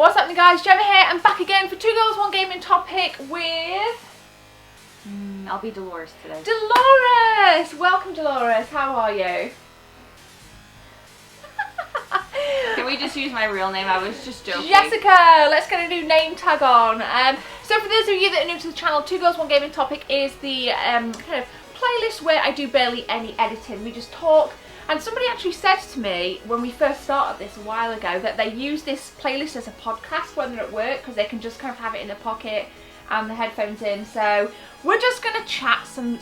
What's happening, guys? Gemma here. I'm back again for 2 Girls 1 Gaming Topic with... I'll be Dolores today. Dolores! Welcome, Dolores. How are you? Can we just use my real name? I was just joking. Jessica! Let's get a new name tag on. So for those of you that are new to the channel, 2 Girls 1 Gaming Topic is the kind of playlist where I do barely any editing. We just talk. And somebody actually said to me when we first started this a while ago that they use this playlist as a podcast when they're at work because they can just kind of have it in their pocket and the headphones in. So we're just going to chat some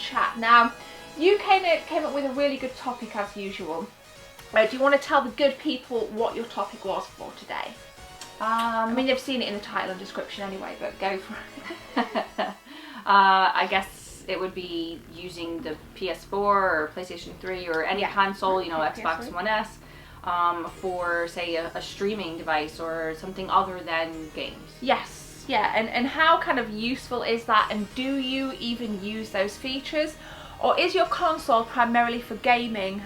chat. Now, you came up with a really good topic as usual. Do you want to tell the good people what your topic was for today? I mean, they've seen it in the title and description anyway, but go for it. I guess it would be using the PS4 or PlayStation 3 or any console, you know, Xbox One S, for, say, a streaming device or something other than games. Yes, yeah, and how kind of useful is that, and do you even use those features? Or is your console primarily for gaming,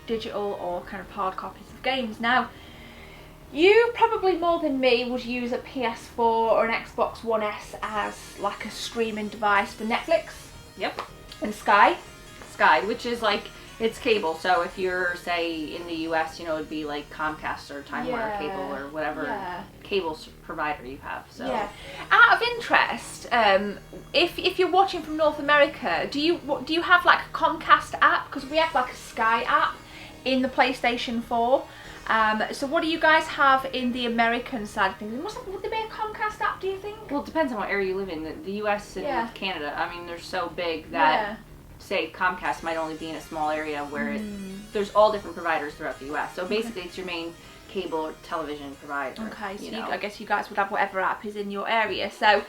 digital or kind of hard copies of games? Now, you probably more than me would use a PS4 or an Xbox One S as like a streaming device for Netflix. Yep. And Sky. Sky, which is like, it's cable. So if you're, say, in the US, you know, it'd be like Comcast or Time Warner Cable or whatever cable provider you have. So yeah. Out of interest, if you're watching from North America, do you have like a Comcast app? Because we have like a Sky app in the PlayStation 4. So what do you guys have in the American side of things? Would there be a Comcast app, do you think? Well, it depends on what area you live in. The US and Canada, I mean, they're so big that, say, Comcast might only be in a small area where there's all different providers throughout the US. So basically, it's your main cable or television provider. Okay, so I guess you guys would have whatever app is in your area. So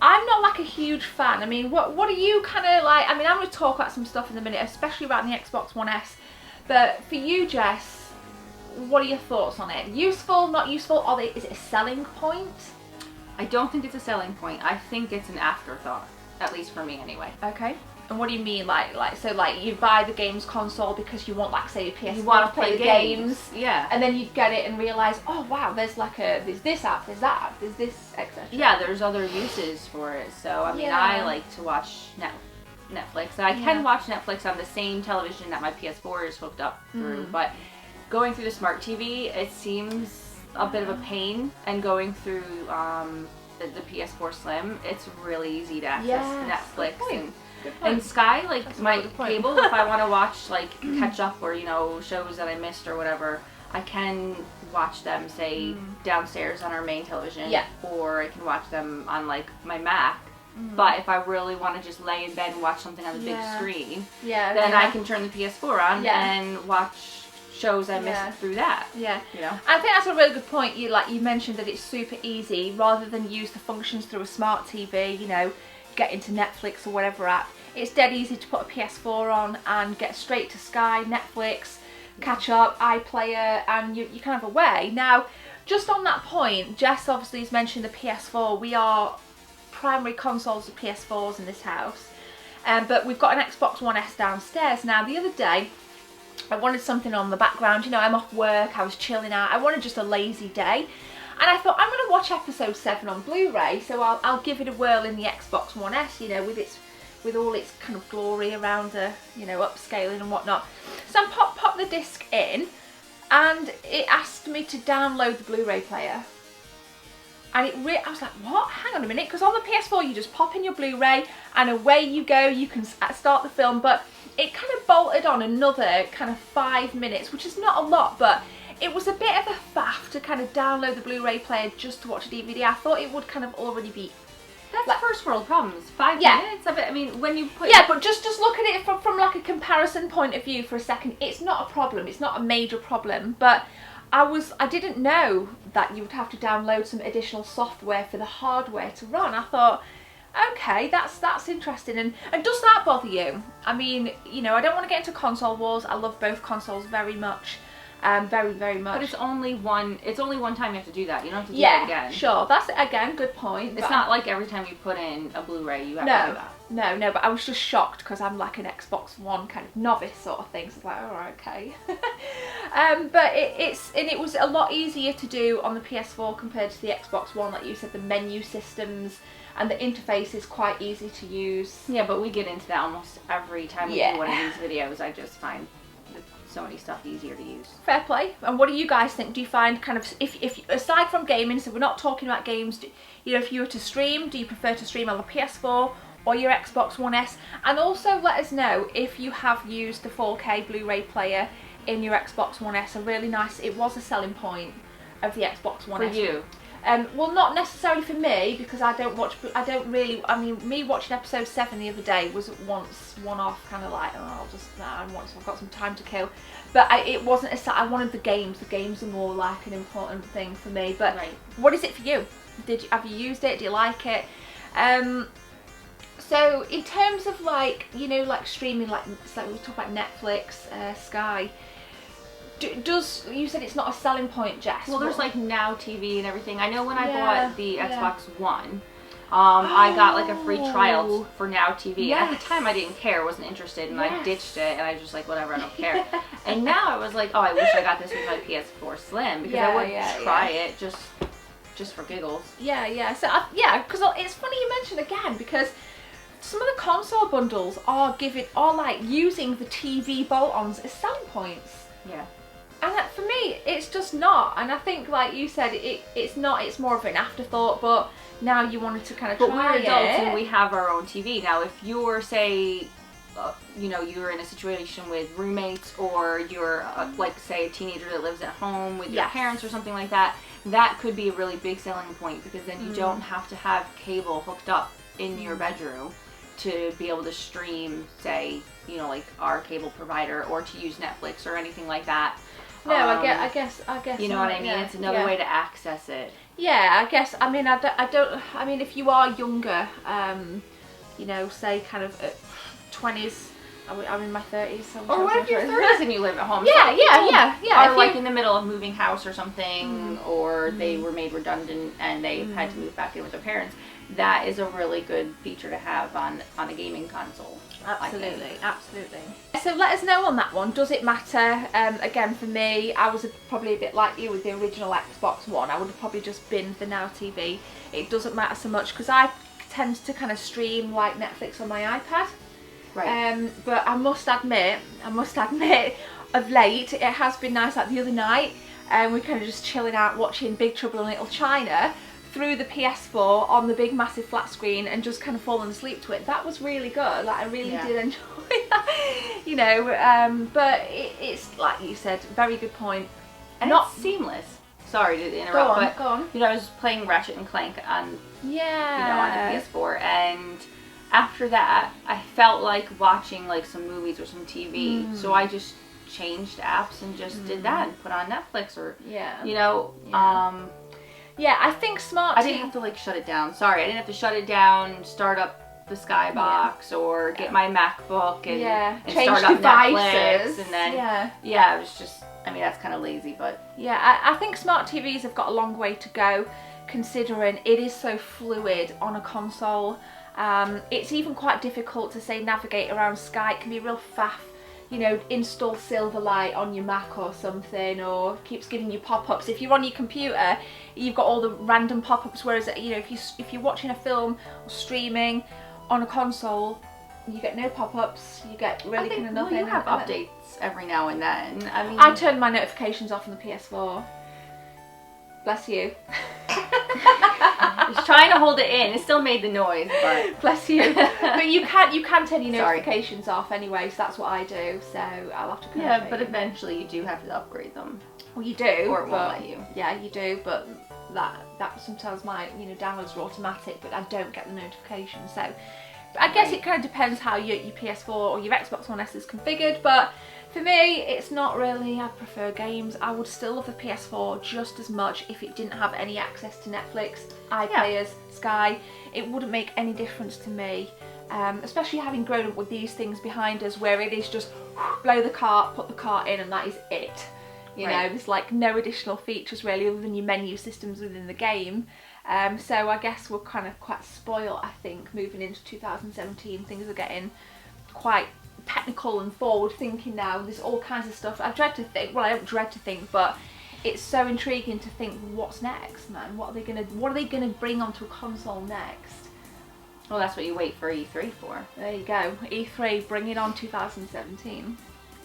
I'm not like a huge fan. I mean, what are you kind of like? I mean, I'm going to talk about some stuff in a minute, especially around the Xbox One S. But for you, Jess, what are your thoughts on it? Useful, not useful? Is it a selling point? I don't think it's a selling point. I think it's an afterthought, at least for me anyway. Okay. And what do you mean, like you buy the games console because you want, like, say, a PS4 you want to play the games, yeah, and then you get it and realise, oh wow, there's this app, there's that app, there's this, etc. Yeah, there's other uses for it. So I mean, I like to watch Netflix. And I can watch Netflix on the same television that my PS4 is hooked up through, but going through the smart TV, it seems a bit of a pain, and going through the PS4 Slim, it's really easy to access Netflix and Sky, like my cable. If I want to watch, like, catch up or, you know, shows that I missed or whatever, I can watch them, say, downstairs on our main television, or I can watch them on, like, my Mac. But if I really want to just lay in bed and watch something on the big screen, then I can turn the PS4 on and watch shows I missed through that. Yeah, you know. I think that's a really good point. You mentioned that it's super easy rather than use the functions through a smart TV. You know, get into Netflix or whatever app. It's dead easy to put a PS4 on and get straight to Sky, Netflix, catch up, iPlayer, and you're kind of away. Now, just on that point, Jess obviously has mentioned the PS4. We are primary consoles of PS4s in this house, but we've got an Xbox One S downstairs. Now, the other day, I wanted something on the background. You know, I'm off work, I was chilling out, I wanted just a lazy day, and I thought, I'm going to watch episode 7 on Blu-ray, so I'll give it a whirl in the Xbox One S, you know, with all its kind of glory around the, you know, upscaling and whatnot. So I pop the disc in, and it asked me to download the Blu-ray player. And I was like, what? Hang on a minute, because on the PS4 you just pop in your Blu-ray and away you go, you can start the film, but it kind of bolted on another kind of 5 minutes, which is not a lot, but it was a bit of a faff to kind of download the Blu-ray player just to watch a DVD. I thought it would kind of already be... That's like first world problems. 5 minutes of it. I mean, when you put... Yeah, but just look at it from like a comparison point of view for a second. It's not a problem. It's not a major problem, but I didn't know that you would have to download some additional software for the hardware to run. I thought, okay, that's interesting. And does that bother you? I mean, you know, I don't want to get into console wars. I love both consoles very much. very, very much. But it's only one time you have to do that. You don't have to do it again. Sure. That's, again, good point. It's not like every time you put in a Blu-ray you have to do that. No, but I was just shocked because I'm like an Xbox One kind of novice sort of thing, so it's like, oh, okay. But it was a lot easier to do on the PS4 compared to the Xbox One. Like you said, the menu systems and the interface is quite easy to use. Yeah, but we get into that almost every time we do one of these videos. I just find so many stuff easier to use. Fair play. And what do you guys think? Do you find kind of, if aside from gaming, so we're not talking about games, you know, if you were to stream, do you prefer to stream on the PS4 or your Xbox One S? And also let us know if you have used the 4K Blu-ray player in your Xbox One S. It was a selling point of the Xbox One S. For you? Well, not necessarily for me, because I mean, me watching episode 7 the other day was one-off, kind of like, oh, I've got some time to kill. But it wasn't I wanted the games are more like an important thing for me. But what is it for you? Have you used it? Do you like it? So in terms of like, you know, like streaming, like we talk about Netflix, Sky, you said it's not a selling point, Jess? Well, there's like Now TV and everything. I know when I bought the Xbox One, I got like a free trial for Now TV. And at the time I didn't care, wasn't interested, and I ditched it, and I was just like, whatever, I don't care. And now I was like, oh, I wish I got this with my PS4 Slim, because I would try it just for giggles. So because it's funny you mentioned again, because some of the console bundles are like using the TV bolt-ons as selling points. Yeah. And for me, it's just not. And I think, like you said, it's not. It's more of an afterthought. But now you wanted to kind of try it. But we're adults and we have our own TV. Now, if you're, say, you know, you're in a situation with roommates, or you're, like, say, a teenager that lives at home with your parents or something like that, that could be a really big selling point, because then you don't have to have cable hooked up in your bedroom to be able to stream, say, you know, like our cable provider, or to use Netflix or anything like that. No, I guess. You know what I mean? It's another way to access it. Yeah, I guess. I mean, I mean, if you are younger, you know, say kind of 20s. I'm in my 30s. So or what if you're 30s and you live at home? Yeah. Or like in the middle of moving house or something, or they were made redundant and they had to move back in with their parents. That is a really good feature to have on a gaming console. Absolutely. So let us know on that one. Does it matter? Again, for me, I was probably a bit like you with the original Xbox One. I would have probably just been the Now TV. It doesn't matter so much, because I tend to kind of stream like Netflix on my iPad. Right. But I must admit, of late, it has been nice. Like the other night, we're kind of just chilling out watching Big Trouble in Little China through the PS4 on the big massive flat screen, and just kind of falling asleep to it. That was really good. Like, I really did enjoy that, you know. But it's like you said, very good point. And not seamless. Sorry to interrupt, go on. You know, I was playing Ratchet and Clank on you know, on the PS4, and after that I felt like watching like some movies or some TV. So I just changed apps and just did that and put on Netflix, or you know. Yeah, I think I didn't have to like shut it down. Sorry, I didn't have to shut it down, start up the Skybox, or get my MacBook and start up devices. Netflix, and then it was just, I mean, that's kind of lazy, but I think smart TVs have got a long way to go, considering it is so fluid on a console. It's even quite difficult to say navigate around Sky. It can be a real faff. You know, install Silverlight on your Mac or something, or keeps giving you pop-ups. If you're on your computer, you've got all the random pop-ups, whereas, you know, if you're watching a film or streaming on a console, you get no pop-ups, you get really kind of nothing. Well, you have updates every now and then. I mean, I turn my notifications off on the PS4. Bless you. Just trying to hold it in. It still made the noise, but bless you. But you can turn your notifications off anyway, so that's what I do. So I'll have to but eventually you do have to upgrade them. Well, you do, or it won't let you. Yeah, you do, but that sometimes my downloads are automatic, but I don't get the notifications. So I guess it kind of depends how your PS4 or your Xbox One S is configured, but for me, it's not really. I prefer games. I would still love the PS4 just as much if it didn't have any access to Netflix, iPlayers, Sky. It wouldn't make any difference to me, especially having grown up with these things behind us, where it is just blow the cart, put the cart in, and that is it. You know, there's like no additional features really other than your menu systems within the game. So I guess we're kind of quite spoiled, I think, moving into 2017. Things are getting quite technical and forward thinking now. There's all kinds of stuff. I dread to think, well, I don't dread to think, but it's so intriguing to think what's next, man. What are they gonna bring onto a console next? Well, that's what you wait for E3 for. There you go. E3, bring it on 2017.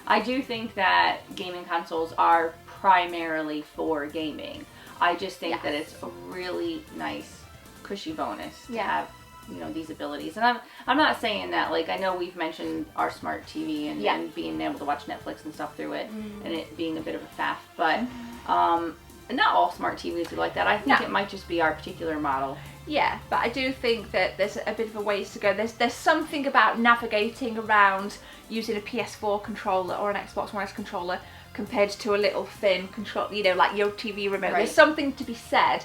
I do think that gaming consoles are primarily for gaming. I just think that it's a really nice, cushy bonus to have, you know, these abilities. And I'm not saying that, like, I know we've mentioned our smart TV and being able to watch Netflix and stuff through it, and it being a bit of a faff, but not all smart TVs are like that. I think it might just be our particular model. Yeah, but I do think that there's a bit of a ways to go. There's something about navigating around using a PS4 controller or an Xbox One S controller compared to a little thin control, you know, like your TV remote. There's something to be said.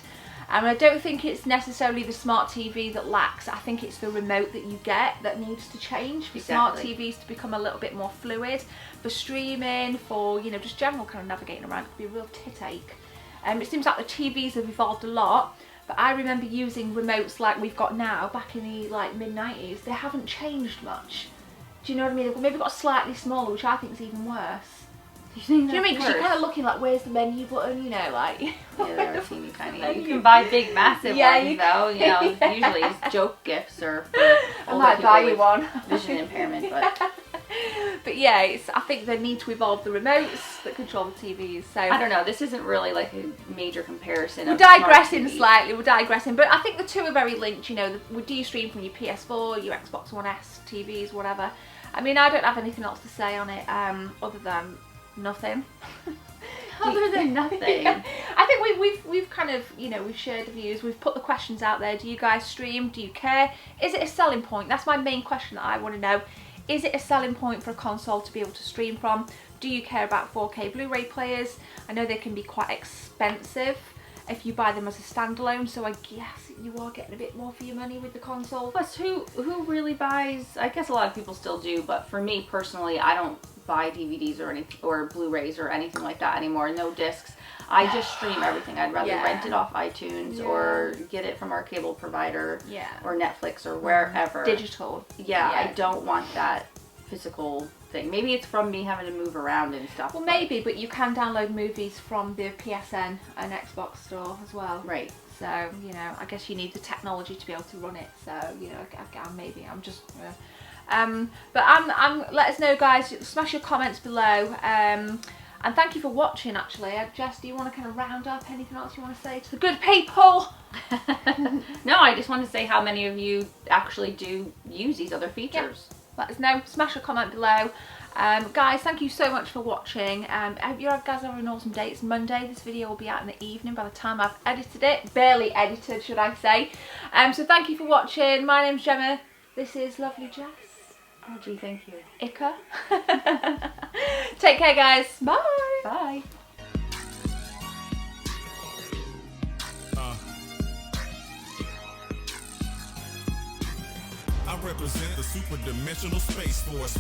And I don't think it's necessarily the smart TV that lacks. I think it's the remote that you get that needs to change for smart TVs to become a little bit more fluid. For streaming, for, you know, just general kind of navigating around, it could be a real tit ache. It seems like the TVs have evolved a lot. But I remember using remotes like we've got now back in the like mid-90s. They haven't changed much. Do you know what I mean? They've maybe got slightly smaller, which I think is even worse. Do you know what I mean? Because you're kind of looking like, where's the menu button? You know, like. Yeah, they're teeny tiny. You can buy big, massive ones though. You know, usually it's joke gifts or for I might buy you one. Vision impairment, but. But yeah, I think they need to evolve the remotes that control the TVs. So I don't know. This isn't really like a major comparison. We're digressing slightly. We're digressing, but I think the two are very linked. You know, do you stream from your PS4, your Xbox One S, TVs, whatever? I mean, I don't have anything else to say on it other than nothing. Other than nothing. Yeah. I think we've kind of, you know, we've shared the views. We've put the questions out there. Do you guys stream? Do you care? Is it a selling point? That's my main question that I want to know. Is it a selling point for a console to be able to stream from? Do you care about 4K Blu-ray players? I know they can be quite expensive if you buy them as a standalone, so I guess you are getting a bit more for your money with the console. Plus, who really buys? I guess a lot of people still do, but for me personally, I don't buy DVDs or Blu-rays or anything like that anymore. No discs. I just stream everything. I'd rather rent it off iTunes or get it from our cable provider or Netflix or wherever. Digital. Yeah, I don't want that physical thing. Maybe it's from me having to move around and stuff. Well, maybe, but you can download movies from the PSN and Xbox store as well. Right. So, you know, I guess you need the technology to be able to run it. So, you know, maybe I'm just... but let us know, guys. Smash your comments below. And thank you for watching, actually. Jess, do you want to kind of round up? Anything else you want to say to the good people? No, I just want to say how many of you actually do use these other features. Yeah. Let us know. Smash a comment below. Guys, thank you so much for watching. I hope you guys are having an awesome day. It's Monday. This video will be out in the evening by the time I've edited it. Barely edited, should I say. So thank you for watching. My name's Gemma. This is lovely Jess. Oh, gee, thank you. Ika. Take care, guys. Bye. Bye. I represent the super dimensional space force.